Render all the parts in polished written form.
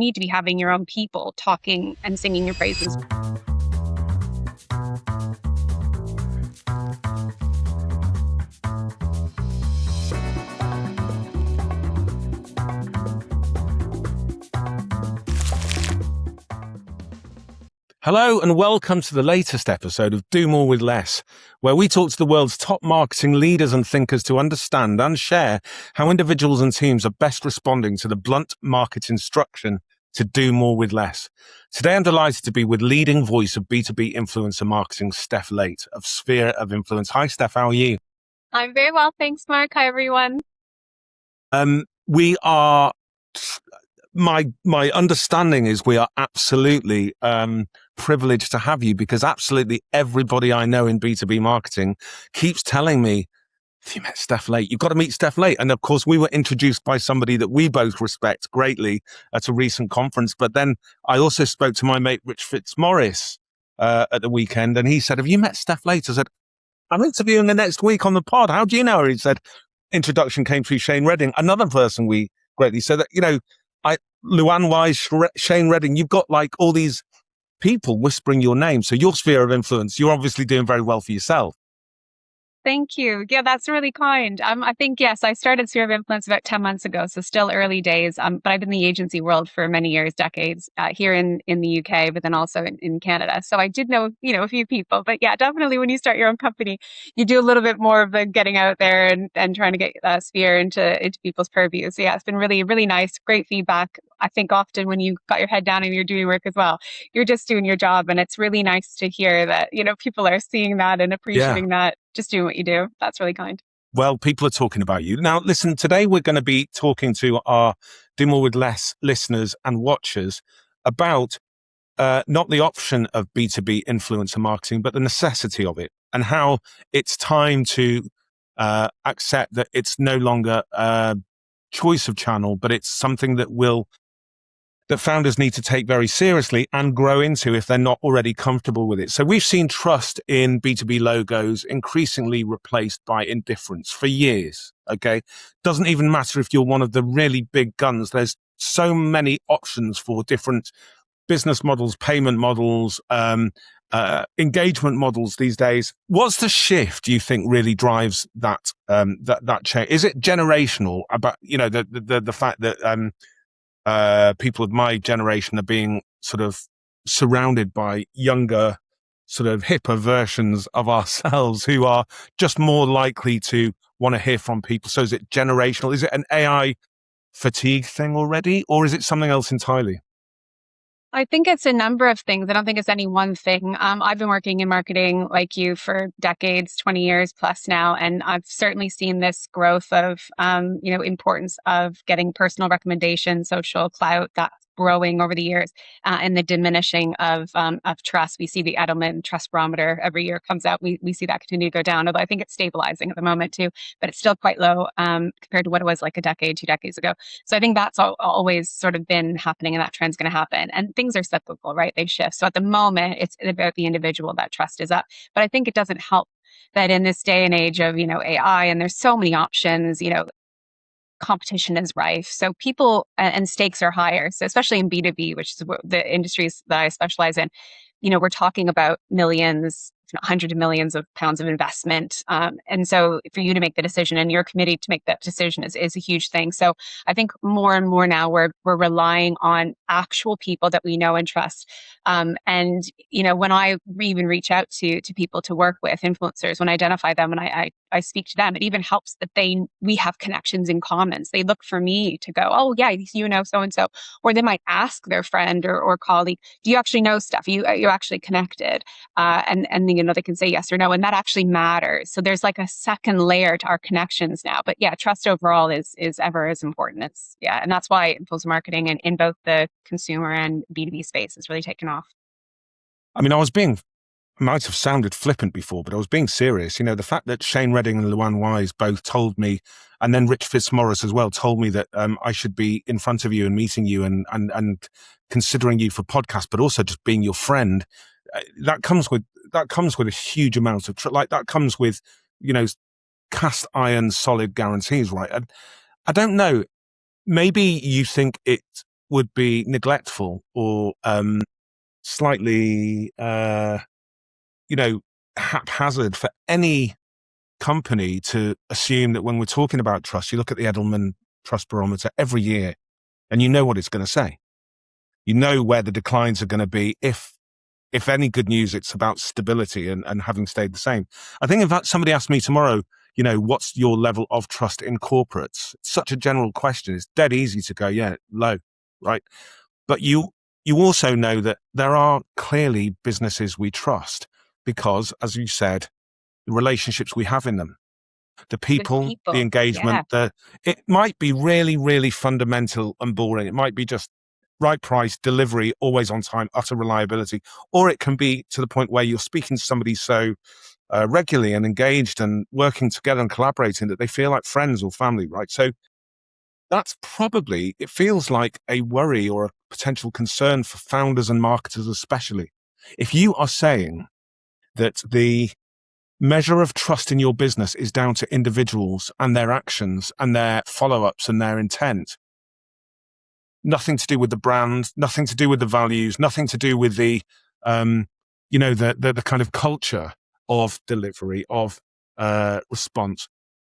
need to be having your own people talking and singing your praises. Hello and welcome to the latest episode of Do More With Less, where we talk to the world's top marketing leaders and thinkers to understand and share how individuals and teams are best responding to the blunt market instruction to do more with less. Today, I'm delighted to be with leading voice of B2B influencer marketing, Stef Lait of Sphere of Influence. Hi, Stef. How are you? I'm very well. Thanks, Mark. Hi, everyone. My understanding is we are absolutely privileged to have you, because absolutely everybody I know in B2B marketing keeps telling me, have you met Stef Lait? You've got to meet Stef Lait. And of course, we were introduced by somebody that we both respect greatly at a recent conference. But then I also spoke to my mate, Rich Fitzmaurice, at the weekend. And he said, have you met Stef Lait? I said, I'm interviewing her next week on the pod. How do you know her? He said, introduction came through Shane Redding, another person we greatly. So that, Luann Wise, Shane Redding, you've got like all these people whispering your name. So your sphere of influence, you're obviously doing very well for yourself. Thank you. Yeah, that's really kind. I think, yes, I started Sphere of Influence about 10 months ago, so still early days. But I've been in the agency world for many years, decades, here in the UK, but then also in Canada. So I did know, a few people. But yeah, definitely when you start your own company, you do a little bit more of the getting out there and trying to get Sphere into people's purview. So yeah, it's been really, really nice. Great feedback. I think often when you got your head down and you're doing work as well, you're just doing your job. And it's really nice to hear that, people are seeing that and appreciating that, just doing what you do. That's really kind. Well, people are talking about you. Now, listen, today we're going to be talking to our Do More With Less listeners and watchers about not the option of B2B influencer marketing, but the necessity of it, and how it's time to accept that it's no longer a choice of channel, but it's something that founders need to take very seriously and grow into if they're not already comfortable with it. So we've seen trust in B2B logos increasingly replaced by indifference for years, okay? Doesn't even matter if you're one of the really big guns. There's so many options for different business models, payment models, engagement models these days. What's the shift you think really drives that change? Is it generational about, the fact that people of my generation are being sort of surrounded by younger, sort of hipper versions of ourselves who are just more likely to want to hear from people? So is it generational? Is it an AI fatigue thing already, or is it something else entirely? I think it's a number of things. I don't think it's any one thing. I've been working in marketing like you for decades, 20 years plus now, and I've certainly seen this growth of, importance of getting personal recommendations, social clout, that growing over the years, and the diminishing of trust. We see the Edelman Trust Barometer every year comes out. We see that continue to go down, although I think it's stabilizing at the moment too, but it's still quite low compared to what it was like a decade, 2 decades ago. So I think that's always sort of been happening, and that trend's going to happen. And things are cyclical, right? They shift. So at the moment, it's about the individual that trust is up. But I think it doesn't help that in this day and age of, AI, and there's so many options, competition is rife. So people and stakes are higher. So especially in B2B, which is the industries that I specialize in, we're talking about millions, hundreds of millions of pounds of investment. And so for you to make the decision and your committee to make that decision is a huge thing. So I think more and more now we're relying on actual people that we know and trust. And, when I even reach out to people to work with, influencers, when I identify them and I speak to them, it even helps that we have connections in common. So they look for me to go, oh yeah, so-and-so. Or they might ask their friend or colleague, do you actually know stuff? You're actually connected. And they can say yes or no. And that actually matters. So there's like a second layer to our connections now. But yeah, trust overall is ever as important. And that's why influencer marketing in both the consumer and B2B space has really taken off. I mean, might have sounded flippant before, but I was being serious. The fact that Shane Redding and Luann Wise both told me, and then Rich Fitzmaurice as well told me that I should be in front of you and meeting you and considering you for podcasts, but also just being your friend. That comes with a huge amount of that comes with cast iron solid guarantees, right? And I don't know, maybe you think it would be neglectful or slightly, haphazard for any company to assume that when we're talking about trust, you look at the Edelman Trust Barometer every year and you know what it's going to say. You know where the declines are going to be. If any good news, it's about stability and having stayed the same. I think if somebody asked me tomorrow, what's your level of trust in corporates? It's such a general question. It's dead easy to go, yeah, low, right? But you also know that there are clearly businesses we trust because, as you said, the relationships we have in them, the people, the engagement, it might be really, really fundamental and boring. It might be just right price, delivery, always on time, utter reliability, or it can be to the point where you're speaking to somebody so regularly and engaged and working together and collaborating that they feel like friends or family, right? So that's probably, it feels like a worry or a potential concern for founders and marketers especially. If you are saying that the measure of trust in your business is down to individuals and their actions and their follow-ups and their intent, nothing to do with the brand, nothing to do with the values, nothing to do with the kind of culture of delivery, of response.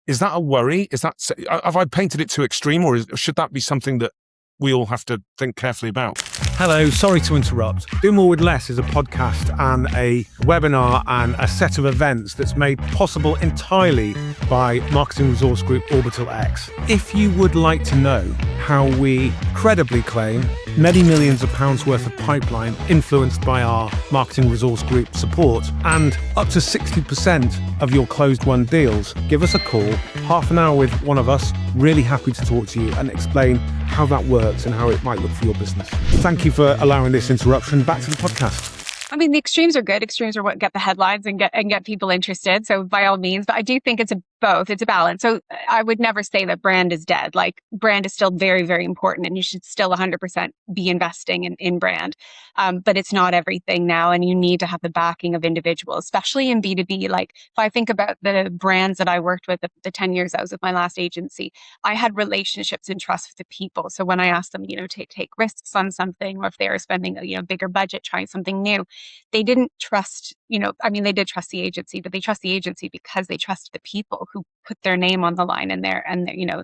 Is that a worry? Have I painted it too extreme, or should that be something that we all have to think carefully about? Hello, sorry to interrupt. Do More with Less is a podcast and a webinar and a set of events that's made possible entirely by marketing resource group Orbital X. If you would like to know how we credibly claim many millions of pounds worth of pipeline influenced by our marketing resource group support and up to 60% of your closed won deals, give us a call, half an hour with one of us. Really happy to talk to you and explain how that works and how it might look for your business. Thank you for allowing this interruption. Back to the podcast. I mean, the extremes are good. Extremes are what get the headlines and get people interested. So by all means, but I do think it's both. It's a balance. So I would never say that brand is dead. Like, brand is still very, very important, and you should still 100% be investing in brand. But it's not everything now, and you need to have the backing of individuals, especially in B2B. Like, if I think about the brands that I worked with the 10 years I was with my last agency, I had relationships and trust with the people. So when I asked them, take risks on something, or if they were spending a bigger budget trying something new, they didn't trust, they did trust the agency, but they trust the agency because they trusted the people who put their name on the line and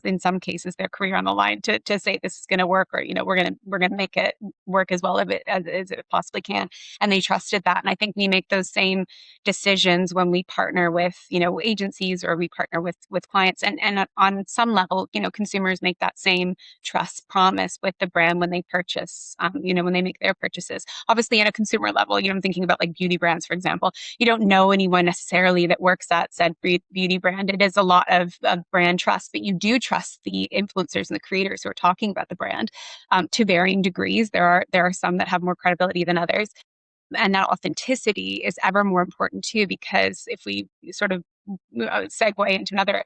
in some cases their career on the line to say this is going to work, or we're going to make it work as well as it possibly can. And they trusted that. And I think we make those same decisions when we partner with agencies, or we partner with clients, and on some level consumers make that same trust promise with the brand when they purchase, when they make their purchases. Obviously, at a consumer level, I'm thinking about like beauty brands, for example. You don't know anyone necessarily that works at said beauty brand. It is a lot of brand trust, but you do trust the influencers and the creators who are talking about the brand to varying degrees. There are some that have more credibility than others. And that authenticity is ever more important too, because if we sort of segue into another,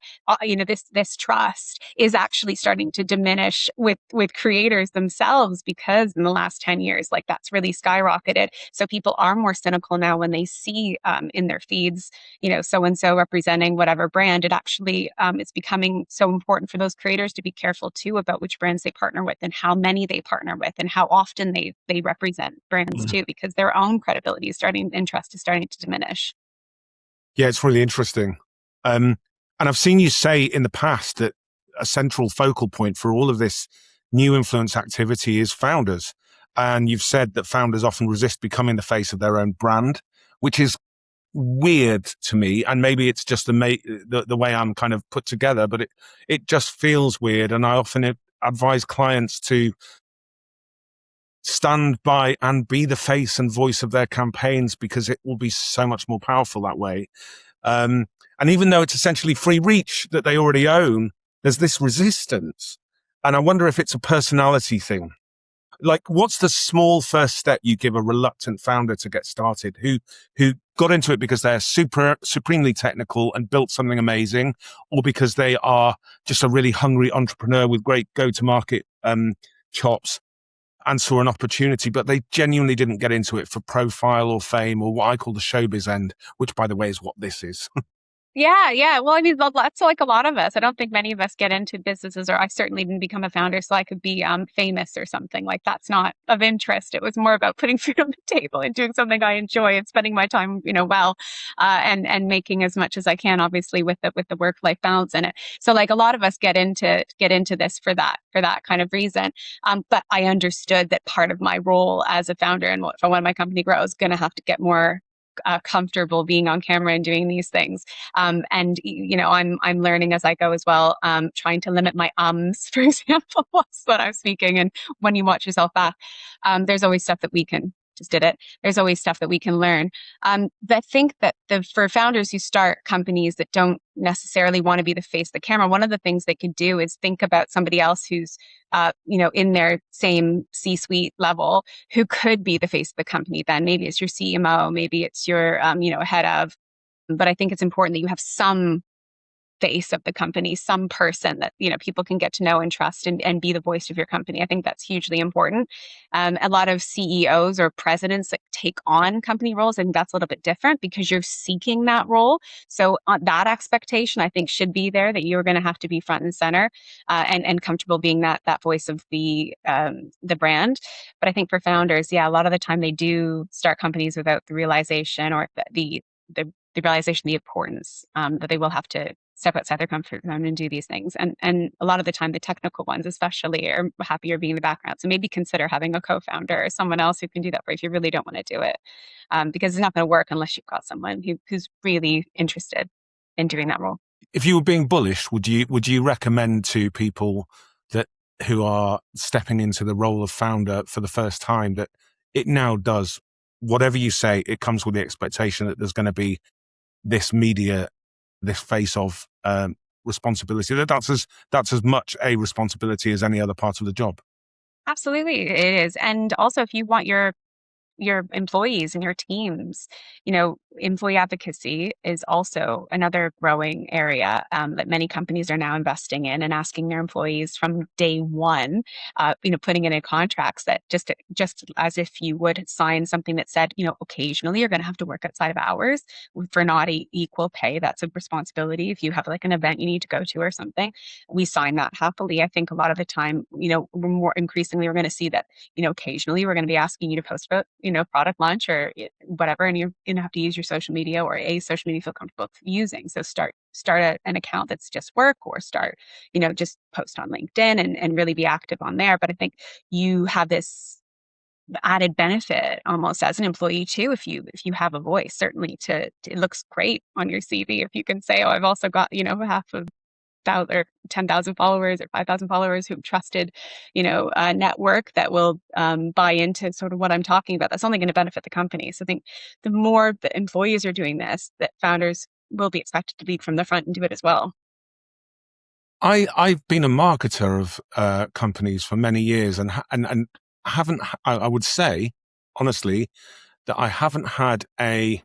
this trust is actually starting to diminish with creators themselves, because in the last 10 years, like, that's really skyrocketed. So people are more cynical now when they see in their feeds, so-and-so representing whatever brand. It actually, it's becoming so important for those creators to be careful too about which brands they partner with and how many they partner with and how often they represent brands too, because their own credibility and trust is starting to diminish. Yeah, it's really interesting. And I've seen you say in the past that a central focal point for all of this new influence activity is founders. And you've said that founders often resist becoming the face of their own brand, which is weird to me. And maybe it's just the way I'm kind of put together, but it just feels weird. And I often advise clients to stand by and be the face and voice of their campaigns, because it will be so much more powerful that way. And even though it's essentially free reach that they already own, there's this resistance. And I wonder if it's a personality thing. Like, what's the small first step you give a reluctant founder to get started, who got into it because they're supremely technical and built something amazing, or because they are just a really hungry entrepreneur with great go-to-market chops and saw an opportunity, but they genuinely didn't get into it for profile or fame, or what I call the showbiz end, which, by the way, is what this is. Yeah. Well, I mean, that's like a lot of us. I don't think many of us get into businesses, or I certainly didn't become a founder so I could be famous or something. Like that's not of interest. It was more about putting food on the table and doing something I enjoy and spending my time, well, and making as much as I can, obviously with the work life balance in it. So like a lot of us get into this for that kind of reason. But I understood that part of my role as a founder and for when my company grows, going to have to get more comfortable being on camera and doing these things. And I'm learning as I go as well, trying to limit my ums, for example, when I'm speaking. And when you watch yourself back, there's always stuff that we can just did it. There's always stuff that we can learn. I think that for founders who start companies that don't necessarily want to be the face of the camera, one of the things they could do is think about somebody else who's, in their same C-suite level who could be the face of the company. Then maybe it's your CMO, maybe it's your, head of. But I think it's important that you have some face of the company, some person that, people can get to know and trust and be the voice of your company. I think that's hugely important. A lot of CEOs or presidents that take on company roles, and that's a little bit different because you're seeking that role. So that expectation, I think, should be there that you're going to have to be front and center, and comfortable being that voice of the brand. But I think for founders, yeah, a lot of the time they do start companies without the realization or the realization, the importance, that they will have to step outside their comfort zone and do these things. And a lot of the time, the technical ones, especially, are happier being in the background. So maybe consider having a co-founder or someone else who can do that for you if you really don't want to do it, because it's not going to work unless you've got someone who's really interested in doing that role. If you were being bullish, would you recommend to people that who are stepping into the role of founder for the first time that it now does whatever you say, it comes with the expectation that there's going to be this face of responsibility, that's as much a responsibility as any other part of the job? Absolutely, it is. And also, if you want your employees and your teams, employee advocacy is also another growing area, that many companies are now investing in and asking their employees from day one, putting it in contracts that just as if you would sign something that said, occasionally you're going to have to work outside of hours for not equal pay. That's a responsibility. If you have like an event you need to go to or something, we sign that happily. I think a lot of the time, more increasingly, we're going to see that, occasionally we're going to be asking you to post about, product launch or whatever, and you're going to have to use your social media or a social media you feel comfortable using. So start an account that's just work, or start, just post on LinkedIn and really be active on there. But I think you have this added benefit almost as an employee too, if you have a voice. Certainly, it looks great on your CV if you can say, oh, I've also got, half of or 10,000 followers or 5,000 followers who've trusted, a network that will buy into sort of what I'm talking about. That's only going to benefit the company. So I think the more the employees are doing this, that founders will be expected to lead from the front and do it as well. I've been a marketer of companies for many years, and haven't. I would say honestly that I haven't had a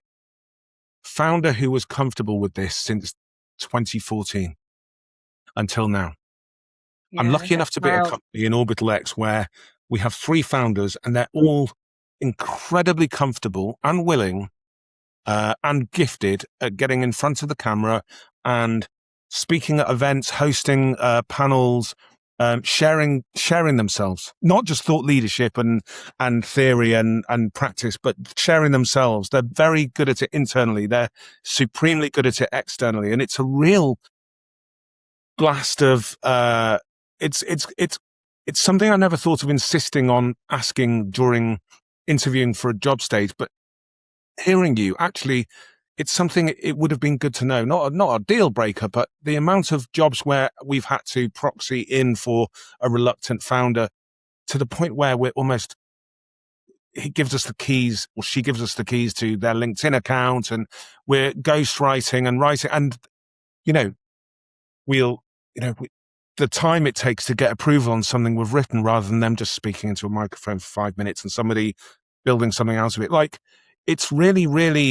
founder who was comfortable with this since 2014 until now. I'm Yeah, lucky enough that's to be at a wild. company in Orbital X where we have 3 founders, and they're all incredibly comfortable and willing and gifted at getting in front of the camera and speaking at events, hosting panels, sharing themselves, not just thought leadership and theory and practice, but sharing themselves. They're very good at it internally. They're supremely good at it externally, and it's a real blast of it's something I never thought of insisting on asking during interviewing for a job stage, but hearing you, actually, it's something it would have been good to know. Not a deal breaker, but the amount of jobs where we've had to proxy in for a reluctant founder to the point where we're almost, he gives us the keys, or she gives us the keys to their LinkedIn account, and we're ghostwriting and writing, and we'll, the time it takes to get approval on something we've written, rather than them just speaking into a microphone for 5 minutes and somebody building something out of it. Like, it's really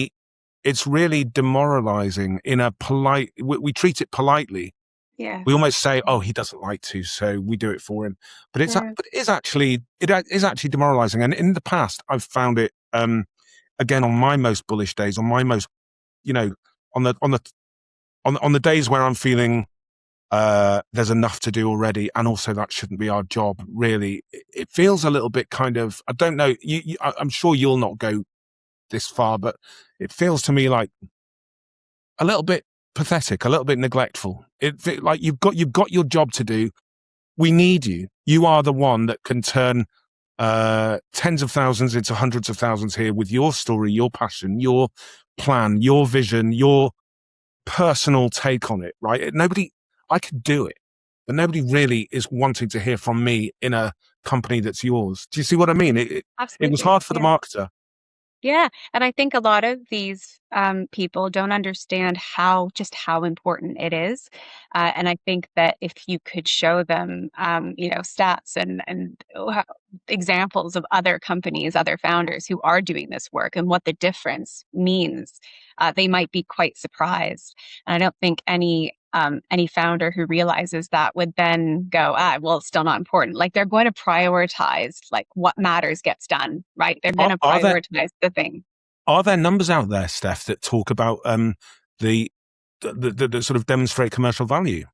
demoralizing in a polite, we treat it politely. Yeah. We almost say, oh, he doesn't like to, so we do it for him. But it is actually demoralizing. And in the past, I've found it, again, on my most bullish days, on my most, on the on the days where I'm feeling there's enough to do already, and also that shouldn't be our job, really, it feels a little bit kind of, I don't know, I'm sure you'll not go this far, but it feels to me like a little bit pathetic, a little bit neglectful. Like you've got your job to do. We need you. You are the one that can turn tens of thousands into hundreds of thousands here with your story, your passion, your plan, your vision, your personal take on it, right? I could do it, but nobody really is wanting to hear from me in a company that's yours. Do you see what I mean? It was Absolutely. hard for the marketer. Yeah. And I think a lot of these people don't understand how important it is. And I think that if you could show them, stats and examples of other companies, other founders who are doing this work and what the difference means, they might be quite surprised. And I don't think any founder who realizes that would then go, well, it's still not important. Like they're going to prioritize like what matters gets done, right? They're going to prioritize the thing. Are there numbers out there, Steph, that talk about the sort of demonstrate commercial value?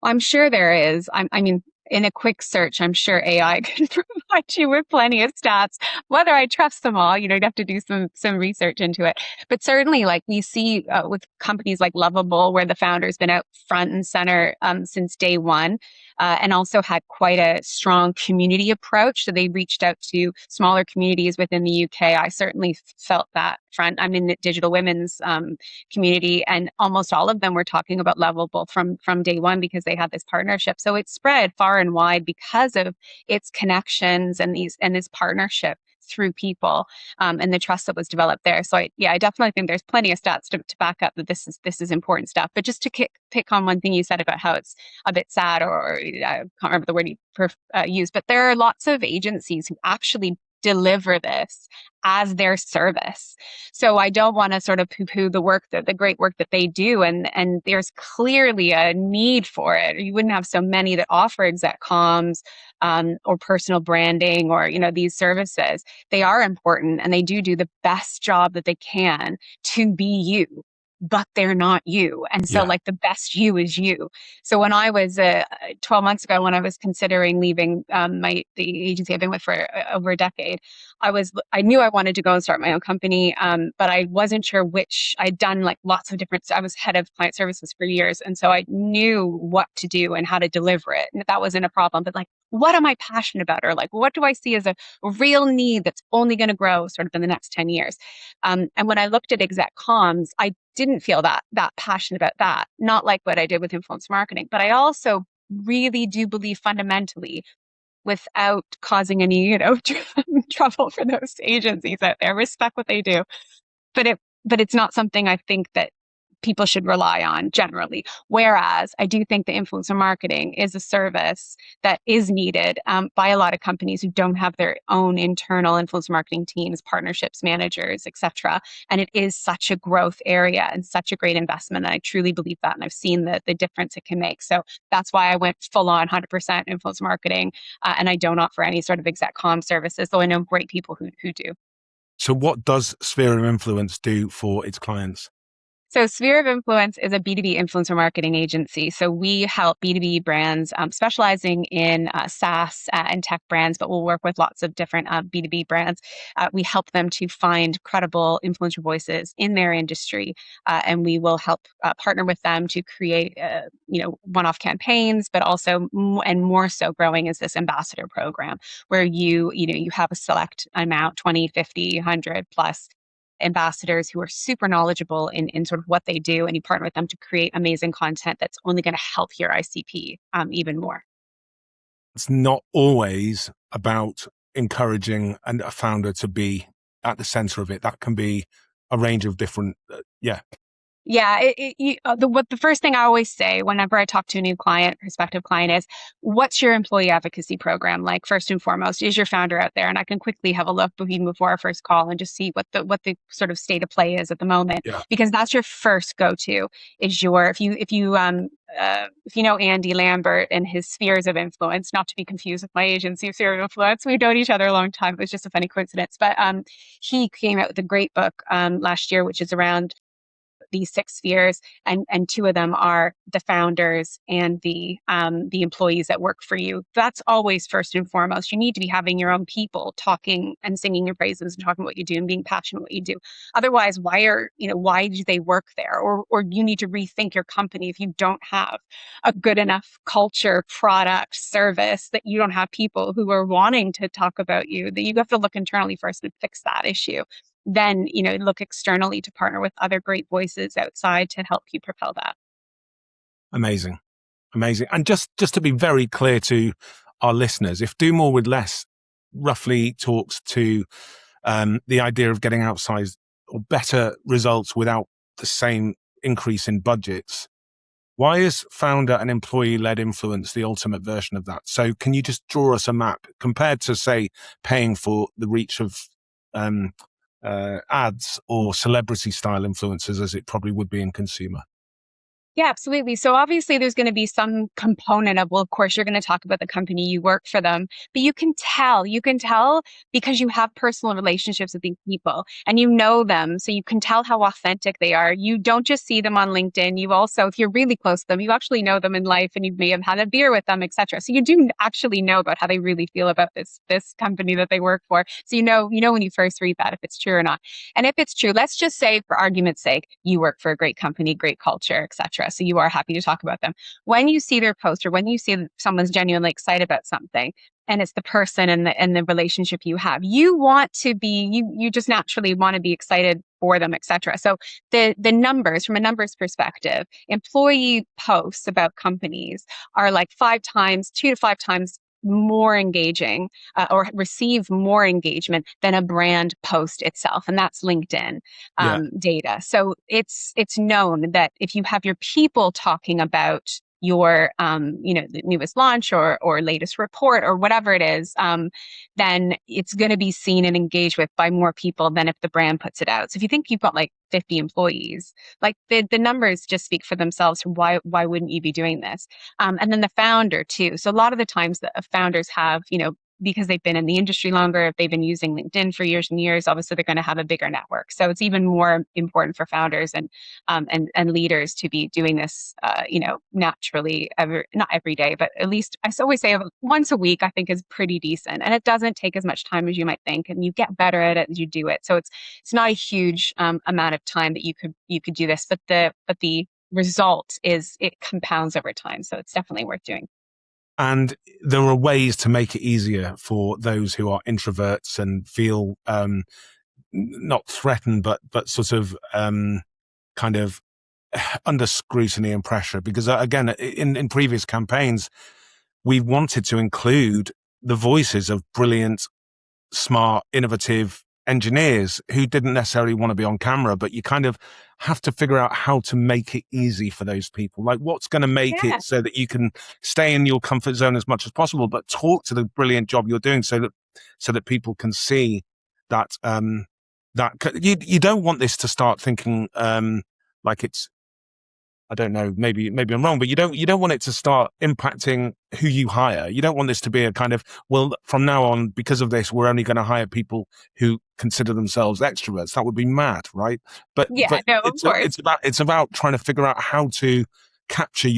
I'm sure there is. I mean, in a quick search, I'm sure AI can provide you with plenty of stats. Whether I trust them all, you'd have to do some research into it. But certainly, like we see with companies like Lovable, where the founder's been out front and center since day one, and also had quite a strong community approach. So they reached out to smaller communities within the UK. I certainly felt that front. I'm in the digital women's community, and almost all of them were talking about Lovable from day one because they had this partnership. So it spread far and wide because of its connections and this partnership through people and the trust that was developed there. So I definitely think there's plenty of stats to back up that this is important stuff. But just to pick on one thing you said about how it's a bit sad, or I can't remember the word you used, but there are lots of agencies who actually deliver this as their service. So I don't want to sort of poo-poo the great work that they do. And there's clearly a need for it. You wouldn't have so many that offer exec comms or personal branding or, these services. They are important and they do the best job that they can to be you, but they're not you. And so like the best you is you. So when I was 12 months ago, when I was considering leaving the agency I've been with for over a decade, I knew I wanted to go and start my own company, but I wasn't sure which. I'd done like lots of different. I was head of client services for years, and so I knew what to do and how to deliver it, and that wasn't a problem. But like, what am I passionate about, or like, what do I see as a real need that's only going to grow sort of in the next 10 years? And when I looked at exec comms, I didn't feel that passionate about that. Not like what I did with influence marketing, but I also really do believe fundamentally, without causing any, trouble for those agencies out there. Respect what they do, but it's not something I think that people should rely on generally. Whereas I do think the influencer marketing is a service that is needed by a lot of companies who don't have their own internal influencer marketing teams, partnerships, managers, etc. And it is such a growth area and such a great investment. And I truly believe that. And I've seen the difference it can make. So that's why I went full on 100% influencer marketing. And I don't offer any sort of exec comm services, though I know great people who do. So what does Sphere of Influence do for its clients? So Sphere of Influence is a B2B influencer marketing agency. So we help B2B brands specializing in SaaS and tech brands, but we'll work with lots of different B2B brands. We help them to find credible influencer voices in their industry, and we will help partner with them to create, one-off campaigns, but also and more so growing is this ambassador program where you have a select amount, 20, 50, 100 plus ambassadors who are super knowledgeable in sort of what they do, and you partner with them to create amazing content that's only going to help your ICP even more. It's not always about encouraging a founder to be at the center of it. That can be a range of different, Yeah, the first thing I always say whenever I talk to a new prospective client is, what's your employee advocacy program like? First and foremost, is your founder out there? And I can quickly have a look even before our first call and just see what the sort of state of play is at the moment, because that's your first go-to. Is if you know Andy Lambert and his spheres of influence, not to be confused with my agency Sphere of Influence. We've known each other a long time. It was just a funny coincidence, but he came out with a great book last year, which is around these six spheres, and two of them are the founders and the employees that work for you. That's always first and foremost. You need to be having your own people talking and singing your praises and talking what you do and being passionate what you do. Otherwise, why do they work there? Or you need to rethink your company if you don't have a good enough culture, product, service, that you don't have people who are wanting to talk about you, that you have to look internally first and fix that issue. Then, look externally to partner with other great voices outside to help you propel that. Amazing. Amazing. And just to be very clear to our listeners, if Do More with Less roughly talks to the idea of getting outsized or better results without the same increase in budgets, why is founder and employee-led influence the ultimate version of that? So can you just draw us a map compared to, say, paying for the reach of ads or celebrity-style influencers as it probably would be in consumer? Yeah, absolutely. So obviously there's going to be some component of, well, of course, you're going to talk about the company, you work for them, but you can tell because you have personal relationships with these people and you know them. So you can tell how authentic they are. You don't just see them on LinkedIn. You also, if you're really close to them, you actually know them in life and you may have had a beer with them, etc. So you do actually know about how they really feel about this company that they work for. So you know when you first read that, if it's true or not. And if it's true, let's just say for argument's sake, you work for a great company, great culture, etc. So you are happy to talk about them. When you see their post or when you see someone's genuinely excited about something, and it's the person and the relationship you have, you want to be, you just naturally want to be excited for them, etc. So the numbers, from a numbers perspective, employee posts about companies are like 2 to 5 times more engaging or receive more engagement than a brand post itself. And that's LinkedIn data. So it's known that if you have your people talking about your the newest launch or latest report or whatever it is, then it's going to be seen and engaged with by more people than if the brand puts it out. So if you think you've got like 50 employees, like the numbers just speak for themselves. Why wouldn't you be doing this? And then the founder too. So a lot of the times the founders have, because they've been in the industry longer, if they've been using LinkedIn for years and years, obviously they're going to have a bigger network. So it's even more important for founders and leaders to be doing this, naturally, not every day, but at least I always say once a week, I think is pretty decent. And it doesn't take as much time as you might think, and you get better at it as you do it. So it's not a huge amount of time that you could do this, but the result is it compounds over time. So it's definitely worth doing. And there are ways to make it easier for those who are introverts and feel not threatened, but sort of kind of under scrutiny and pressure. Because again, in previous campaigns, we wanted to include the voices of brilliant, smart, innovative engineers who didn't necessarily want to be on camera, but you kind of have to figure out how to make it easy for those people. Like what's going to make it so that you can stay in your comfort zone as much as possible, but talk to the brilliant job you're doing so that people can see that, that you don't want this to start thinking, like it's, I don't know, maybe I'm wrong, but you don't want it to start impacting who you hire. You don't want this to be a kind of, well, from now on, because of this, we're only going to hire people who consider themselves extroverts. That would be mad, right? But it's about trying to figure out how to capture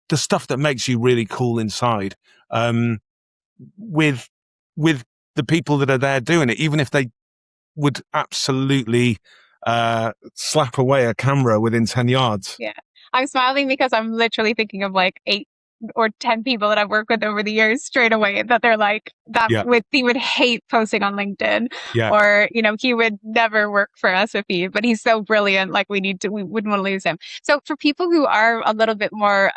the stuff that makes you really cool inside, with the people that are there doing it, even if they would absolutely slap away a camera within 10 yards. Yeah. I'm smiling because I'm literally thinking of like 8 or 10 people that I've worked with over the years straight away that they're like, he would hate posting on LinkedIn, or, he would never work for us but he's so brilliant. Like we wouldn't want to lose him. So for people who are a little bit more,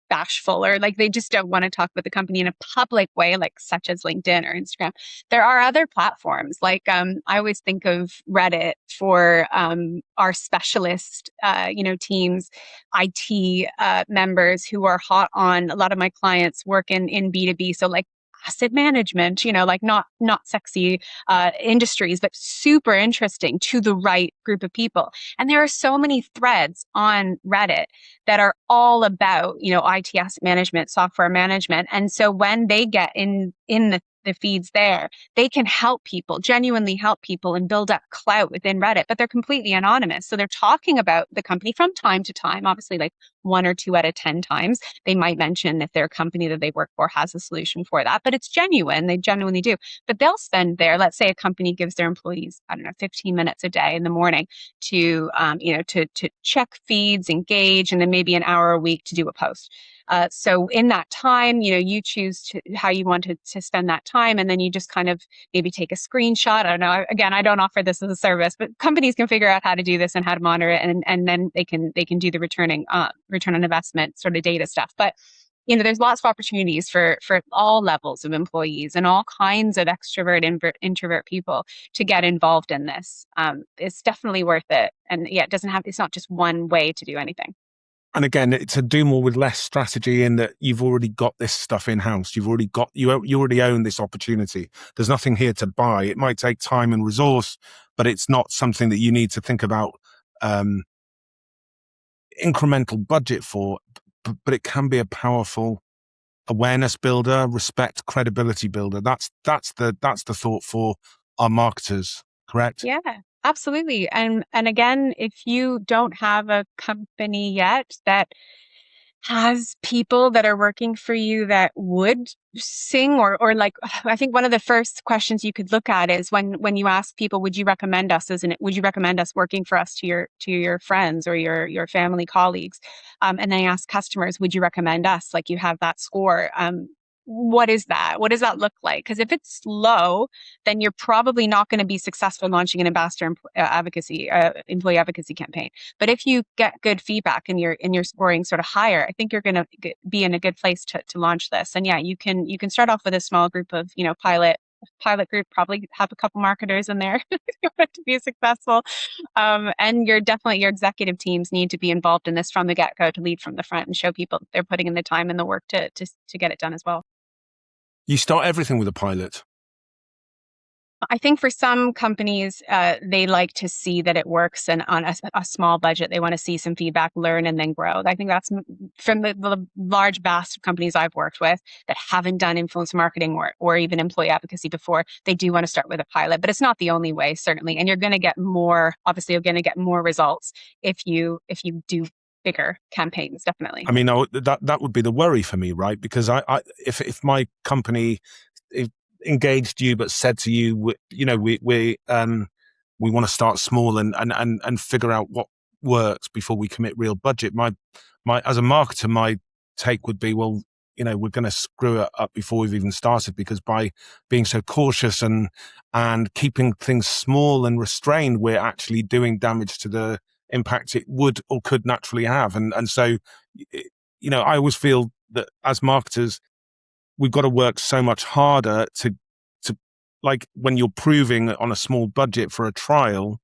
bashful, or like they just don't want to talk with the company in a public way, like such as LinkedIn or Instagram, there are other platforms. Like I always think of Reddit for our specialist teams, IT members who are hot on. A lot of my clients work in B2B, so like asset management, like not sexy industries, but super interesting to the right group of people. And there are so many threads on Reddit that are all about, IT asset management, software management. And so when they get in the the feeds there, they can help people, genuinely help people and build up clout within Reddit, but they're completely anonymous. So they're talking about the company from time to time, obviously like 1 or 2 out of 10 times. They might mention if their company that they work for has a solution for that, but it's genuine. They genuinely do. But they'll spend there, let's say a company gives their employees, I don't know, 15 minutes a day in the morning to, to check feeds, engage, and then maybe an hour a week to do a post. So in that time, you choose how you want to spend that time. And then you just kind of maybe take a screenshot. I don't know. Again, I don't offer this as a service, but companies can figure out how to do this and how to monitor it. And then they can do the return on investment sort of data stuff. But there's lots of opportunities for all levels of employees and all kinds of extrovert, introvert people to get involved in this. It's definitely worth it. And yeah, it's not just one way to do anything. And again, it's a do more with less strategy in that you've already got this stuff in house. You already own this opportunity. There's nothing here to buy. It might take time and resource, but it's not something that you need to think about incremental budget for. But it can be a powerful awareness builder, respect, credibility builder. That's the thought for our marketers. Correct? Yeah. Absolutely. And again, if you don't have a company yet that has people that are working for you that would sing or like, I think one of the first questions you could look at is when you ask people, would you recommend us would you recommend us working for us to your friends or your family colleagues? And then I ask customers, would you recommend us? Like you have that score. What is that? What does that look like? Because if it's low, then you're probably not going to be successful launching an ambassador employee advocacy campaign. But if you get good feedback and you're scoring sort of higher, I think you're going to be in a good place to launch this. And yeah, you can start off with a small group of pilot group, probably have a couple marketers in there to be successful. And your executive teams need to be involved in this from the get-go to lead from the front and show people they're putting in the time and the work to get it done as well. You start everything with a pilot. I think for some companies, they like to see that it works, and on a small budget, they want to see some feedback, learn, and then grow. I think that's from the large, vast companies I've worked with that haven't done influencer marketing or even employee advocacy before. They do want to start with a pilot, but it's not the only way, certainly. And you're going to get more. Obviously, you're going to get more results if you do bigger campaigns, definitely. I mean, that would be the worry for me, right? Because if my company engaged you but said to you, we want to start small and figure out what works before we commit real budget. My as a marketer, my take would be, well, we're going to screw it up before we've even started, because by being so cautious and keeping things small and restrained, we're actually doing damage to the impact it would or could naturally have. And so, I always feel that as marketers, we've got to work so much harder to like when you're proving on a small budget for a trial,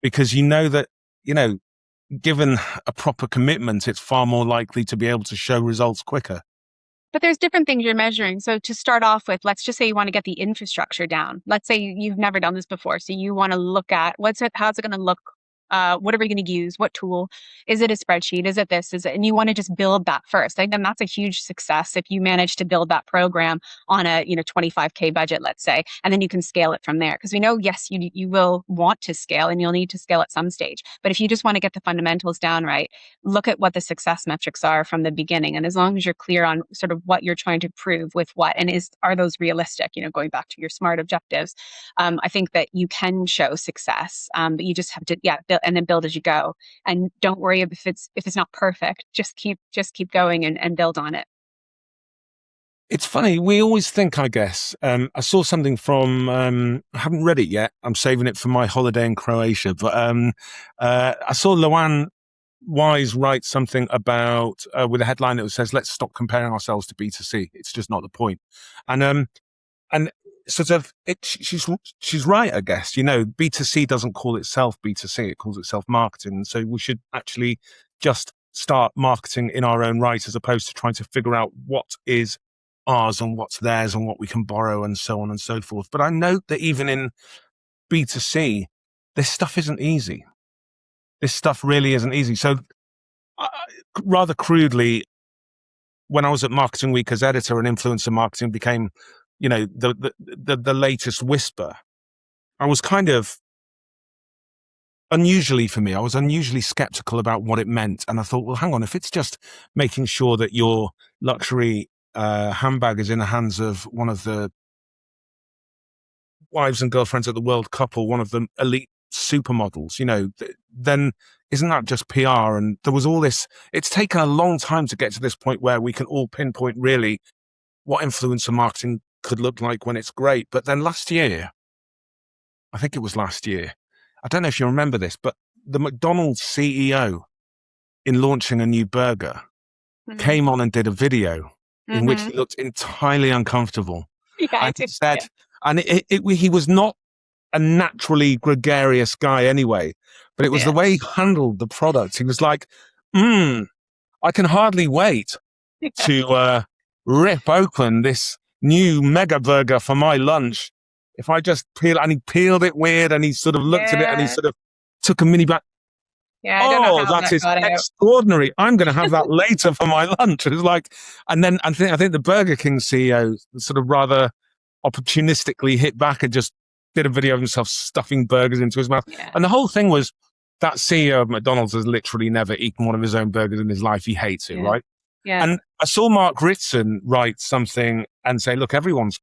because that, given a proper commitment, it's far more likely to be able to show results quicker. But there's different things you're measuring. So to start off with, let's just say you want to get the infrastructure down. Let's say you've never done this before. So you want to look at how's it going to look? What are we going to use? What tool? Is it a spreadsheet? Is it this? And you want to just build that first. I think then that's a huge success if you manage to build that program on a $25K budget, let's say, and then you can scale it from there. Because we know, yes, you will want to scale and you'll need to scale at some stage. But if you just want to get the fundamentals down right, look at what the success metrics are from the beginning. And as long as you're clear on sort of what you're trying to prove with what, and are those realistic? Going back to your SMART objectives, I think that you can show success. But you just have to, and then build as you go, and don't worry if it's not perfect. Just keep going and build on it. It's funny. We always think, I guess, I saw something from, I haven't read it yet. I'm saving it for my holiday in Croatia, but I saw Luann Wise write something about, with a headline that says, let's stop comparing ourselves to B2C. It's just not the point. And sort of, she's right, I guess. B2C doesn't call itself B2C, it calls itself marketing. And so we should actually just start marketing in our own right, as opposed to trying to figure out what is ours and what's theirs and what we can borrow and so on and so forth. But I note that even in B2C, this stuff isn't easy. This stuff really isn't easy. So rather crudely, when I was at Marketing Week as editor, and influencer marketing became the latest whisper, I was kind of unusually for me, I was unusually skeptical about what it meant. And I thought, well, hang on, if it's just making sure that your luxury handbag is in the hands of one of the wives and girlfriends of the World Couple, one of the elite supermodels, then isn't that just PR? And there was all this, it's taken a long time to get to this point where we can all pinpoint really what influencer marketing could look like when it's great. But then last year, I think it was last year, I don't know if you remember this, but the McDonald's CEO, in launching a new burger, came on and did a video in which he looked entirely uncomfortable. Yeah, And he said, and he was not a naturally gregarious guy anyway, but it was the way he handled the product. He was like, I can hardly wait to rip open this new mega burger for my lunch. If I just and he peeled it weird, and he sort of looked at it, and he sort of took a mini bite. Yeah, I don't know how that is extraordinary. I'm going to have that later for my lunch. It was like, and then I think the Burger King CEO sort of rather opportunistically hit back and just did a video of himself stuffing burgers into his mouth. Yeah. And the whole thing was that CEO of McDonald's has literally never eaten one of his own burgers in his life. He hates it, right? Yeah. And I saw Mark Ritson write something and say, look, everyone's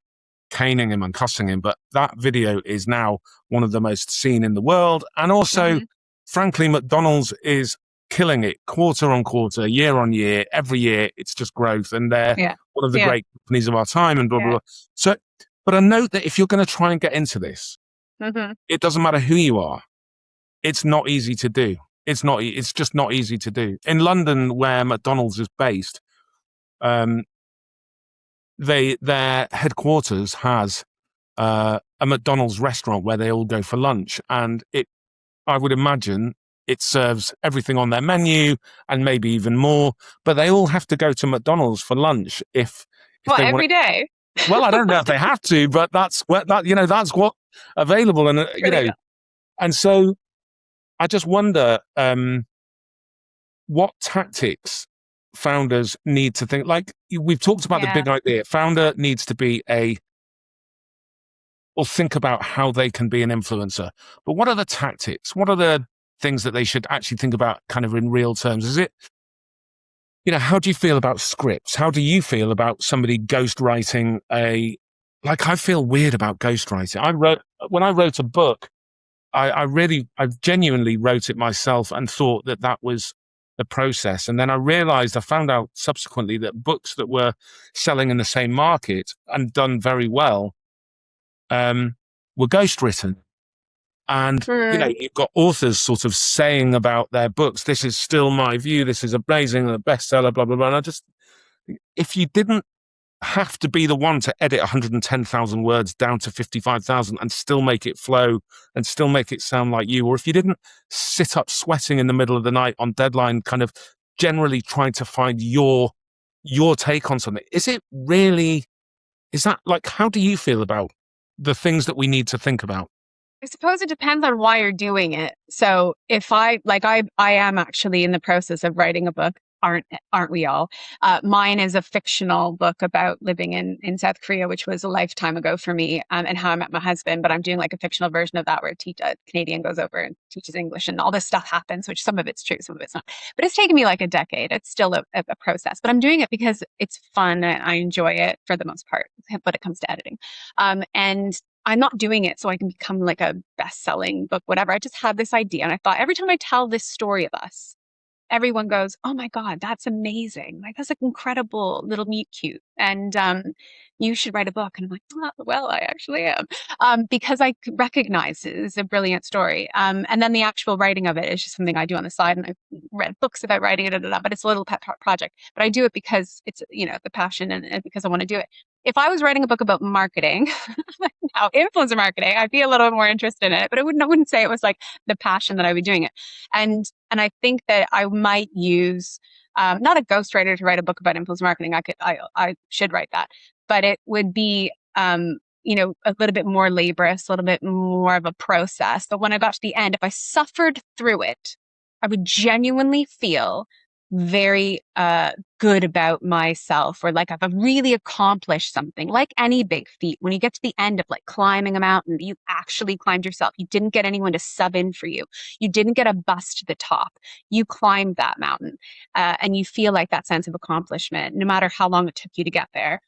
caning him and cussing him, but that video is now one of the most seen in the world. And also, frankly, McDonald's is killing it quarter on quarter, year on year, every year. It's just growth. And they're one of the great companies of our time and blah, blah, blah. So, but I note that if you're going to try and get into this, it doesn't matter who you are. It's not easy to do. It's just not easy to do. In London, where McDonald's is based, their headquarters has a McDonald's restaurant where they all go for lunch. And I would imagine it serves everything on their menu and maybe even more, but they all have to go to McDonald's for lunch if they every day. Well, I don't know if they have to, but that's that's what available. And, and so I just wonder what tactics founders need to think. Like we've talked about the big idea. Founder needs to be or think about how they can be an influencer. But what are the tactics? What are the things that they should actually think about kind of in real terms? Is it, how do you feel about scripts? How do you feel about somebody ghostwriting I feel weird about ghostwriting. When I wrote a book, I genuinely wrote it myself and thought that was the process. And then I found out subsequently that books that were selling in the same market and done very well were ghostwritten. And, you've got authors sort of saying about their books, this is still my view, this is amazing, a bestseller, blah, blah, blah. And if you didn't have to be the one to edit 110,000 words down to 55,000 and still make it flow and still make it sound like you, or if you didn't sit up sweating in the middle of the night on deadline, kind of generally trying to find your take on something, is that how do you feel about the things that we need to think about? I suppose it depends on why you're doing it. So if I am actually in the process of writing a book, aren't we all? Mine is a fictional book about living in South Korea, which was a lifetime ago for me, and how I met my husband. But I'm doing like a fictional version of that where a Canadian goes over and teaches English and all this stuff happens, which some of it's true, some of it's not. But it's taken me like a decade. It's still a process, but I'm doing it because it's fun and I enjoy it for the most part when it comes to editing. And I'm not doing it so I can become like a best-selling book, whatever. I just had this idea. And I thought every time I tell this story of us, everyone goes, oh my God, that's amazing. Like, that's an incredible little meet cute. And you should write a book. And I'm like, oh, well, I actually am. Because I recognize it is a brilliant story. And then the actual writing of it is just something I do on the side. And I've read books about writing it, but it's a little pet project. But I do it because it's, the passion and because I want to do it. If I was writing a book about marketing, now influencer marketing, I'd be a little bit more interested in it, but I wouldn't say it was like the passion that I would be doing it. And I think that I might use, not a ghostwriter to write a book about influencer marketing. I should write that, but it would be, a little bit more laborious, a little bit more of a process. But when I got to the end, if I suffered through it, I would genuinely feel very good about myself, or like I've really accomplished something, like any big feat. When you get to the end of like climbing a mountain, you actually climbed yourself. You didn't get anyone to sub in for you. You didn't get a bus to the top. You climbed that mountain, and you feel like that sense of accomplishment, no matter how long it took you to get there.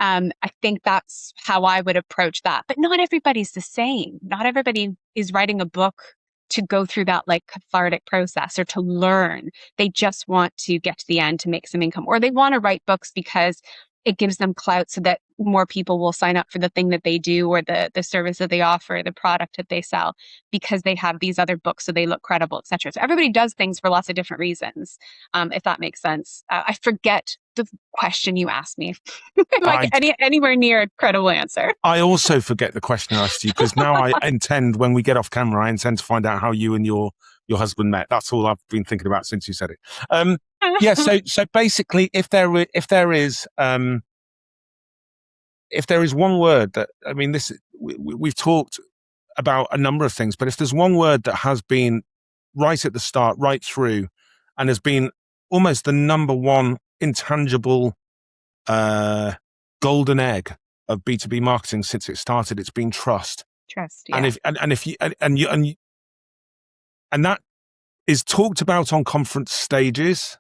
I think that's how I would approach that. But not everybody's the same. Not everybody is writing a book to go through that like cathartic process or to learn. They just want to get to the end to make some income, or they want to write books because it gives them clout so that more people will sign up for the thing that they do, or the service that they offer, the product that they sell, because they have these other books so they look credible, etc. So everybody does things for lots of different reasons, if that makes sense. I forget the question you asked me. Like anywhere near a credible answer. I also forget the question I asked you, because now I intend, when we get off camera, I intend to find out how you and your husband met. That's all I've been thinking about since you said it. Yeah. So basically, if there is one word that, I mean, we've talked about a number of things, but if there's one word that has been right at the start, right through, and has been almost the number one intangible golden egg of B2B marketing since it started, it's been trust. Trust, yeah. And that is talked about on conference stages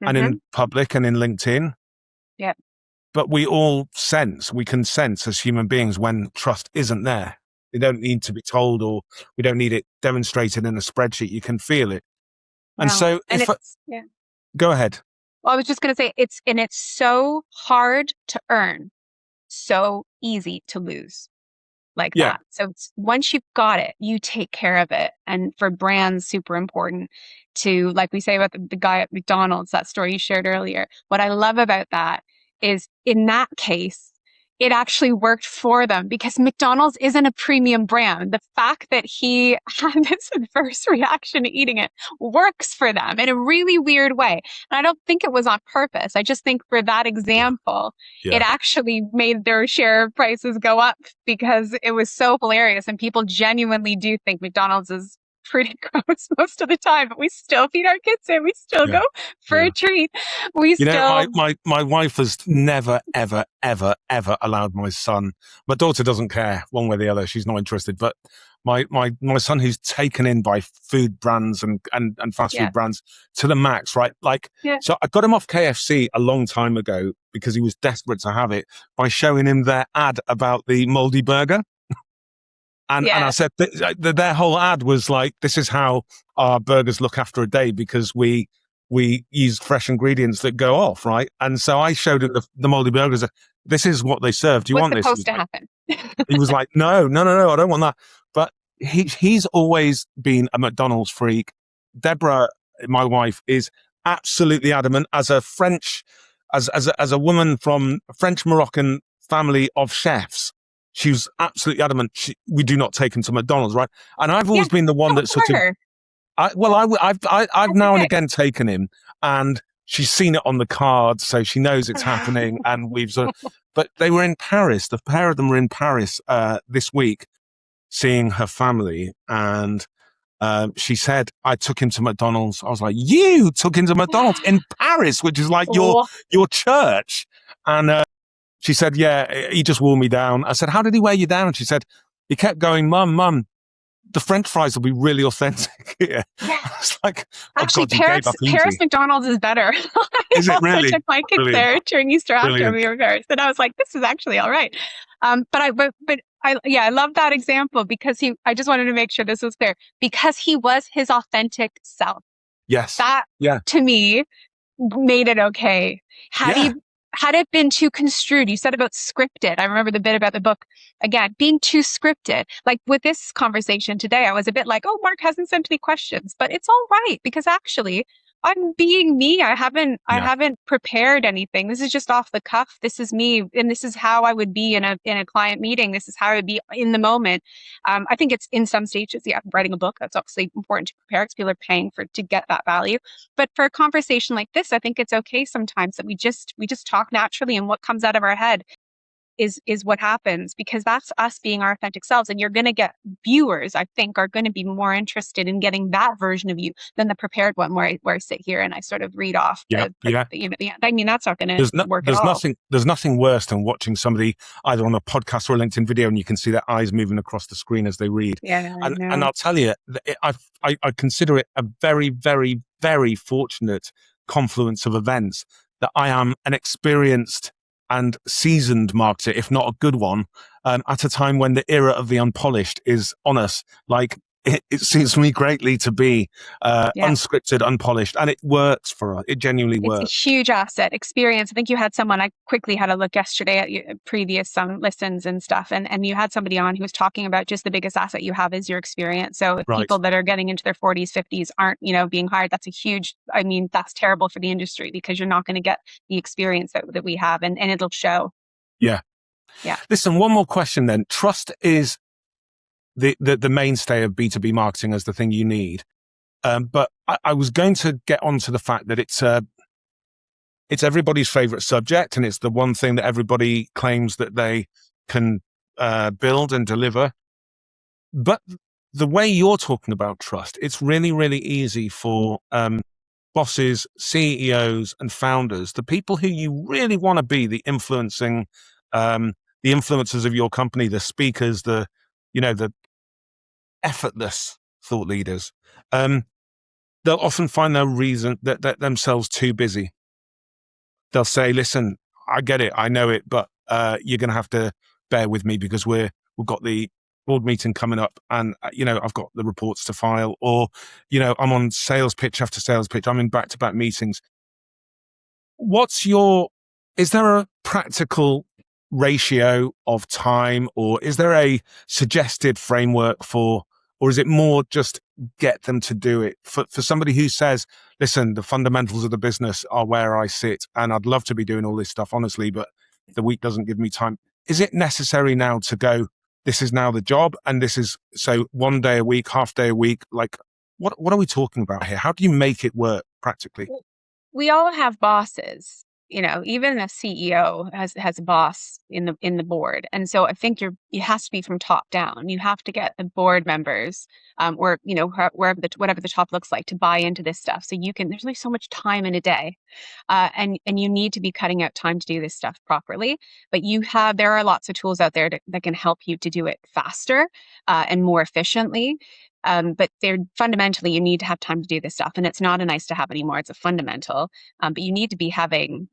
and in public and in LinkedIn. Yeah. But we can sense as human beings when trust isn't there. You don't need to be told, or we don't need it demonstrated in a spreadsheet. You can feel it. And so go ahead. Well, I was just going to say it's so hard to earn, so easy to lose, like that. So once you've got it, you take care of it. And for brands, super important to, like we say about the guy at McDonald's, that story you shared earlier. What I love about that is, in that case, it actually worked for them, because McDonald's isn't a premium brand. The fact that he had this adverse reaction to eating it works for them in a really weird way. And I don't think it was on purpose. I just think for that example, it actually made their share prices go up, because it was so hilarious. And people genuinely do think McDonald's is pretty gross most of the time, but we still feed our kids and we still go for a treat. My wife has never, ever, ever, ever allowed my son. My daughter doesn't care one way or the other. She's not interested. But my son, who's taken in by food brands and fast food brands to the max, right? So I got him off KFC a long time ago because he was desperate to have it, by showing him their ad about the moldy burger. And I said, their whole ad was like, this is how our burgers look after a day, because we use fresh ingredients that go off, right? And so I showed him the moldy burgers. This is what they serve. Do you want this? What's supposed to happen? He was like, no, I don't want that. But he's always been a McDonald's freak. Deborah, my wife, is absolutely adamant, as a as a woman from a French Moroccan family of chefs. She was absolutely adamant. We do not take him to McDonald's, right? And I've always been the one that sort of. I've now and again taken him, and she's seen it on the card, so she knows it's happening. And we've but they were in Paris. The pair of them were in Paris this week, seeing her family, and she said, "I took him to McDonald's." I was like, "You took him to McDonald's in Paris, which is like your church?" And she said, "Yeah, he just wore me down." I said, "How did he wear you down?" And she said, "He kept going, Mum, the French fries will be really authentic here." Yeah. It's like, actually, Paris McDonald's is better. Is it really? I took my kids there during Easter after we were in Paris, and I was like, "This is actually all right." But I love that example, because I just wanted to make sure this was clear, because he was his authentic self. Yes. That to me made it okay. Had it been too construed, you said about scripted. I remember the bit about the book, again, being too scripted. Like with this conversation today, I was a bit like, oh, Mark hasn't sent any questions, but it's all right, because actually I'm being me. I haven't prepared anything. This is just off the cuff. This is me. And this is how I would be in a client meeting. This is how I would be in the moment. I think it's in some stages, writing a book, that's obviously important to prepare, because people are paying to get that value. But for a conversation like this, I think it's okay sometimes that we just talk naturally, and what comes out of our head is what happens, because that's us being our authentic selves. And you're going to get viewers, I think, are going to be more interested in getting that version of you than the prepared one where I sit here and I sort of read off I mean, that's not going to work at all. There's nothing worse than watching somebody either on a podcast or a LinkedIn video and you can see their eyes moving across the screen as they read. Yeah, and I'll tell you, I consider it a very, very, very fortunate confluence of events that I am an experienced and seasoned marketer, if not a good one, at a time when the era of the unpolished is on us. Like, it suits me greatly to be unscripted, unpolished, and it works for us. It genuinely works. It's a huge asset. Experience. I think you had someone, I quickly had a look yesterday at your previous listens and stuff, and you had somebody on who was talking about just the biggest asset you have is your experience. So if people that are getting into their 40s, 50s aren't, being hired, that's a huge, that's terrible for the industry, because you're not going to get the experience that we have, and it'll show. Yeah. Listen, one more question then. Trust is the mainstay of B2B marketing as the thing you need. But I was going to get onto the fact that it's everybody's favorite subject, and it's the one thing that everybody claims that they can build and deliver. But the way you're talking about trust, it's really, really easy for bosses, CEOs, and founders, the people who you really want to be the influencers of your company, the speakers, the effortless thought leaders. They'll often find their reason that themselves too busy. They'll say, listen, I get it, I know it, but you're going to have to bear with me because we've got the board meeting coming up, and I've got the reports to file, or I'm on sales pitch after sales pitch, I'm in back-to-back meetings. Is there a practical ratio of time, or is there a suggested framework or is it more just get them to do it? For somebody who says, listen, the fundamentals of the business are where I sit, and I'd love to be doing all this stuff, honestly, but the week doesn't give me time. Is it necessary now to go, this is now the job, and this is, so 1 day a week, half day a week? Like, what are we talking about here? How do you make it work practically? We all have bosses. Even a CEO has a boss in the board. And so I think it has to be from top down. You have to get the board members, or, whatever the top looks like, to buy into this stuff. So there's only so much time in a day. And you need to be cutting out time to do this stuff properly. But there are lots of tools out there that can help you to do it faster, and more efficiently. But fundamentally, you need to have time to do this stuff. And it's not a nice to have anymore. It's a fundamental. But you need to be having,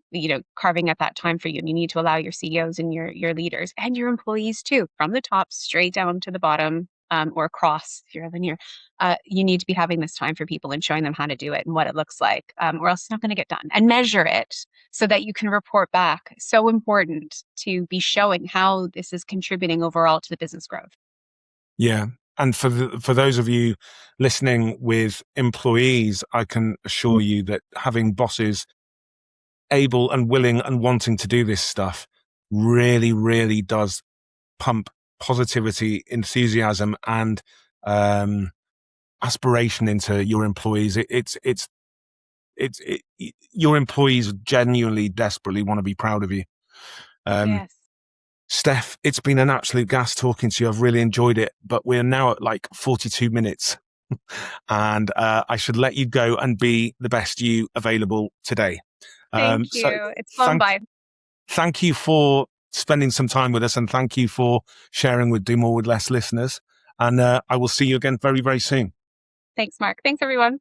carving out that time for you. And you need to allow your CEOs and your leaders and your employees too, from the top straight down to the bottom, or across if you're a linear. You need to be having this time for people and showing them how to do it and what it looks like, or else it's not going to get done. And measure it so that you can report back. So important to be showing how this is contributing overall to the business growth. Yeah. And for those of you listening with employees, I can assure you that having bosses able and willing and wanting to do this stuff really, really does pump positivity, enthusiasm, and aspiration into your employees. Your employees genuinely, desperately want to be proud of you. Yes. Stef, it's been an absolute gas talking to you. I've really enjoyed it, but we're now at like 42 minutes and I should let you go and be the best you available today. Thank you. It's flown by. Thank you for spending some time with us, and thank you for sharing with Do More with Less listeners. And I will see you again very, very soon. Thanks, Mark. Thanks, everyone.